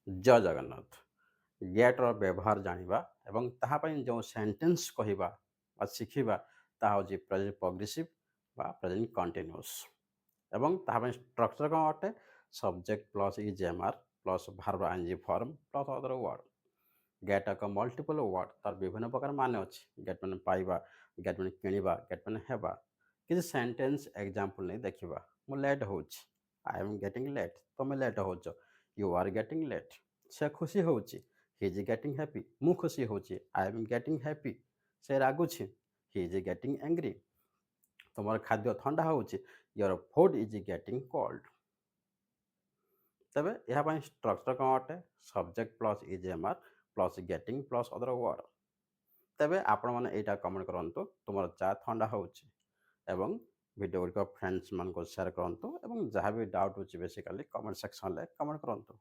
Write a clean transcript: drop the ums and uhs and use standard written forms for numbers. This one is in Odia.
ଜୟ ଜଗନ୍ନାଥ। ଗେଟ୍‌ର ବ୍ୟବହାର ଜାଣିବା ଏବଂ ତାହା ପାଇଁ ଯେଉଁ ସେଣ୍ଟେନ୍ସ କହିବା ବା ଶିଖିବା ତାହା ହେଉଛି ପ୍ରେଜେଣ୍ଟ ପ୍ରୋଗ୍ରେସିଭ୍ ବା ପ୍ରେଜେଣ୍ଟ କଣ୍ଟିନ୍ୟୁଅସ୍ ଏବଂ ତାହା ପାଇଁ ଷ୍ଟ୍ରକ୍ଚର୍ କ'ଣ ଅଟେ? Subject plus is am are plus verb ING form plus other word. Get ଏକ ମଲ୍ଟିପଲ୍ ୱାର୍ଡ଼, ତାର ବିଭିନ୍ନ ପ୍ରକାର ମାନେ ଅଛି। ଗେଟ୍ ମାନେ ପାଇବା, ଗେଟ୍ ମାନେ କିଣିବା, ଗେଟ୍ ମାନେ ହେବା। କିଛି ସେଣ୍ଟେନ୍ସ ଏକ୍ଜାମ୍ପଲ୍ ନେଇ ଦେଖିବା। ମୁଁ ଲେଟ୍ ହେଉଛି, ଆଇ ଏମ୍ ଗେଟିଂ ଲେଟ୍। ତମେ ଲେଟ୍ ହେଉଛ, ୟୁ ଆର୍ ଗେଟିଂ ଲେଟ୍। ସେ ଖୁସି ହେଉଛି, ହି ଇଜ୍ ଗେଟିଂ ହ୍ୟାପି। ମୁଁ ଖୁସି ହେଉଛି, ଆଇ ଏମ୍ ଗେଟିଂ ହ୍ୟାପି। ସେ ରାଗୁଛି, ହି ଇଜ୍ ଗେଟିଂ ଆଙ୍ଗ୍ରି। ତୁମର ଖାଦ୍ୟ ଥଣ୍ଡା ହେଉଛି, your food is getting cold. ତେବେ ଏହା ପାଇଁ ଷ୍ଟ୍ରକ୍ଚର କ'ଣ ଅଟେ? Subject plus is am are plus getting plus other word. ତେବେ ଆପଣମାନେ ଏଇଟା କମେଣ୍ଟ କରନ୍ତୁ, ତୁମର ଚା ଥଣ୍ଡା ହେଉଛି ଏବଂ ଭିଡ଼ିଓ ଗୁଡ଼ିକ ଫ୍ରେଣ୍ଡସ୍ମାନଙ୍କୁ ସେୟାର କରନ୍ତୁ ଏବଂ ଯାହା ବି ଡାଉଟ୍ ଅଛି ବେସିକାଲି କମେଣ୍ଟ ସେକ୍ସନରେ କମେଣ୍ଟ କରନ୍ତୁ।